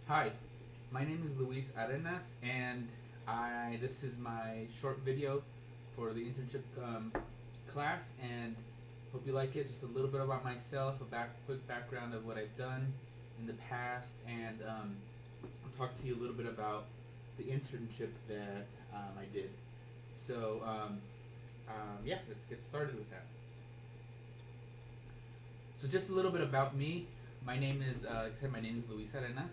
Hi, my name is Luis Arenas, and this is my short video for the internship class, and hope you like it. Just a little bit about myself, quick background of what I've done in the past, and I'll talk to you a little bit about the internship that I did. So yeah, let's get started with that. So just a little bit about me. My name is, like I said, my name is Luis Arenas,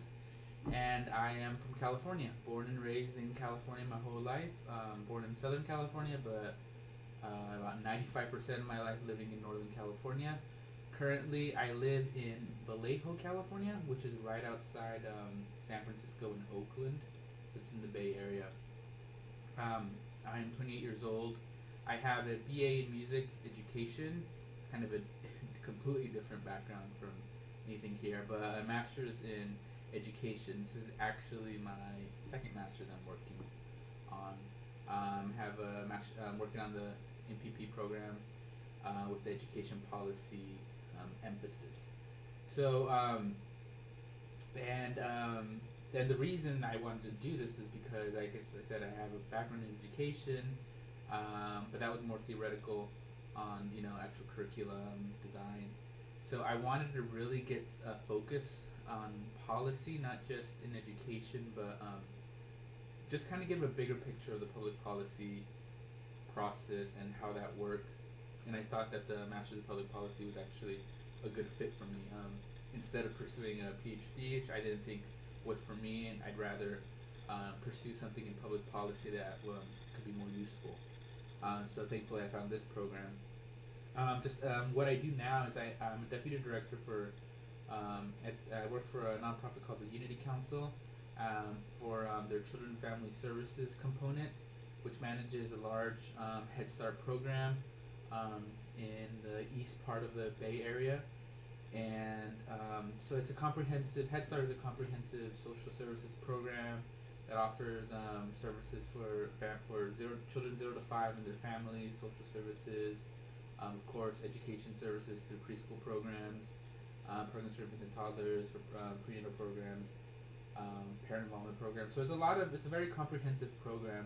and I am from California. Born and raised in California my whole life. Born in Southern California, but about 95% of my life living in Northern California. Currently, I live in Vallejo, California, which is right outside San Francisco and Oakland. It's in the Bay Area. I am 28 years old. I have a BA in music education. It's kind of a completely different background from anything here, but a master's in education. This is actually my second master's I'm working on. Have a master, I'm working on the MPP program with the education policy emphasis. So, and then the reason I wanted to do this is because, like I said, I have a background in education, but that was more theoretical on actual curriculum design. So I wanted to really get a focus on policy, not just in education, but just kind of give a bigger picture of the public policy process and how that works. And I thought that the Master's of Public Policy was actually a good fit for me. Instead of pursuing a PhD, which I didn't think was for me, and I'd rather pursue something in public policy that could be more useful. So thankfully I found this program. What I do now is I'm a deputy director for, I work for a nonprofit called the Unity Council for their Children and Family Services component, which manages a large Head Start program in the east part of the Bay Area. And so it's a comprehensive, Head Start is a comprehensive social services program that offers services for children 0 to 5 and their families, social services, of course, education services through preschool programs, programs for infants and toddlers, for prenatal programs, parent involvement programs. So it's a very comprehensive program,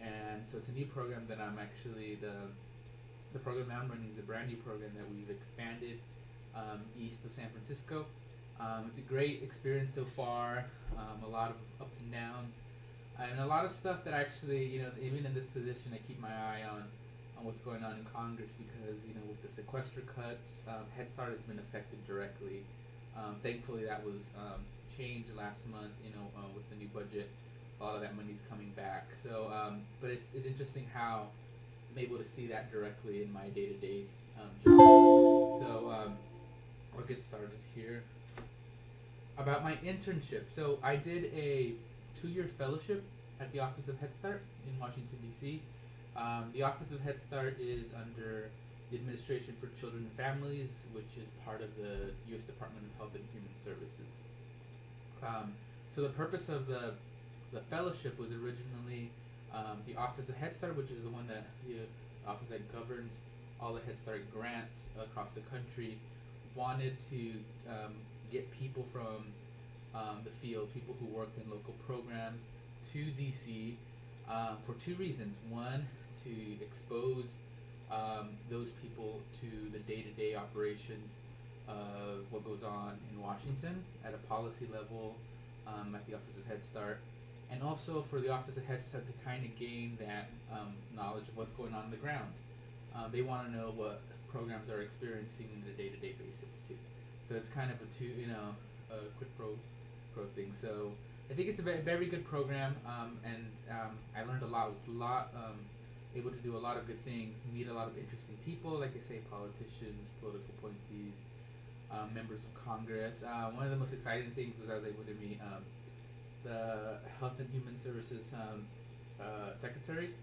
and so it's a new program that I'm actually the program I'm running is a brand new program that we've expanded east of San Francisco. It's a great experience so far. A lot of ups and downs, and a lot of stuff that actually, even in this position, I keep my eye on what's going on in Congress because, with the sequester cuts, Head Start has been affected directly. Thankfully, that was changed last month, with the new budget. A lot of that money's coming back. So, but it's interesting how I'm able to see that directly in my day-to-day job. So, I'll get started here. About my internship. So, I did a 2-year fellowship at the Office of Head Start in Washington, D.C. The Office of Head Start is under the Administration for Children and Families, which is part of the U.S. Department of Health and Human Services. So the purpose of the fellowship was originally the Office of Head Start, which is the office that governs all the Head Start grants across the country, wanted to get people from the field, people who worked in local programs, to DC for 2 reasons. One, to expose those people to the day-to-day operations of what goes on in Washington at a policy level at the Office of Head Start, and also for the Office of Head Start to kind of gain that knowledge of what's going on the ground. They want to know what programs are experiencing in the day-to-day basis too. So it's kind of a quid pro thing. So I think it's a very good program, and I learned a lot. Was able to do a lot of good things, meet a lot of interesting people, like I say, politicians, political appointees, members of Congress. One of the most exciting things was I was able to meet the Health and Human Services Secretary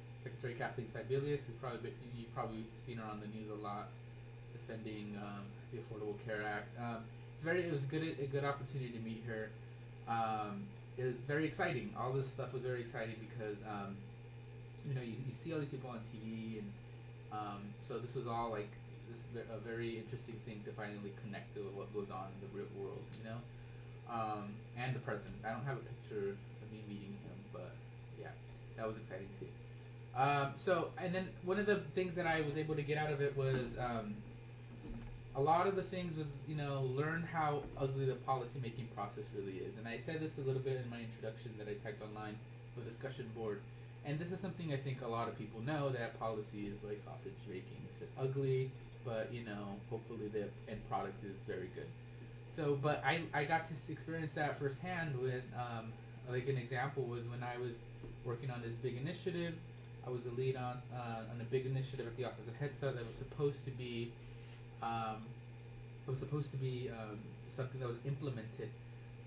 Kathleen Sibelius, you've probably seen her on the news a lot, defending the Affordable Care Act. It was a good opportunity to meet her. It was very exciting. All this stuff was very exciting because you see all these people on TV, and so this was all like a very interesting thing to finally connect to what goes on in the real world. and the president. I don't have a picture of me meeting him, but yeah, that was exciting too. And then one of the things that I was able to get out of it was a lot of the things was, learn how ugly the policy making process really is. And I said this a little bit in my introduction that I typed online for the discussion board. And this is something I think a lot of people know, that policy is like sausage making. It's just ugly, but hopefully the end product is very good. So, but I got to experience that firsthand with, like an example was when I was working on this big initiative. I was the lead on a big initiative at the Office of Head Start that was supposed to be something that was implemented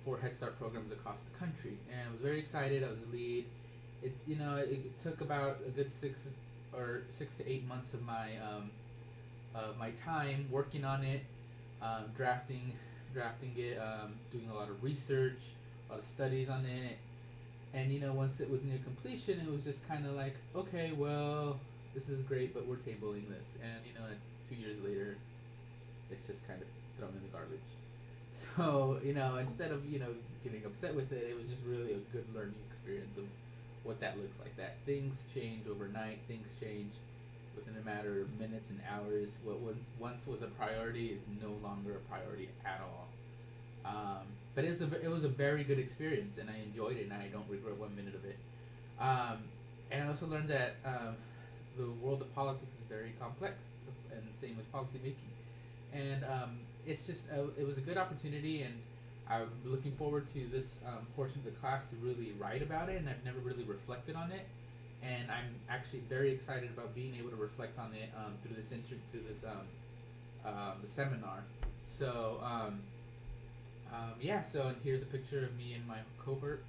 for Head Start programs across the country, and I was very excited. I was the lead. It took about a good 6 to 8 months of my time working on it, drafting it, doing a lot of research, a lot of studies on it, and once it was near completion, it was just kind of like, okay, well, this is great, but we're tabling this, and 2 years later, it's just kind of thrown in the garbage. So instead of getting upset with it, it was just really a good learning experience of what that looks like. That things change overnight. Things change within a matter of minutes and hours. What once was a priority is no longer a priority at all. But it was a very good experience, and I enjoyed it, and I don't regret 1 minute of it. And I also learned that the world of politics is very complex, and same with policy making. And it's just it was a good opportunity, and I'm looking forward to this portion of the class to really write about it, and I've never really reflected on it. And I'm actually very excited about being able to reflect on it through the seminar. So so and here's a picture of me and my cohort,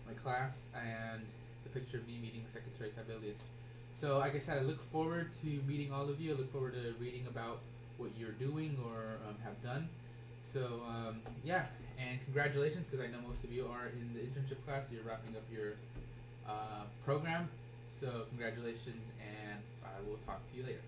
my class, and the picture of me meeting Secretary Sibelius. So like I said, I look forward to meeting all of you. I look forward to reading about what you're doing or have done. So and congratulations, because I know most of you are in the internship class. You're wrapping up your program. So congratulations, and I will talk to you later.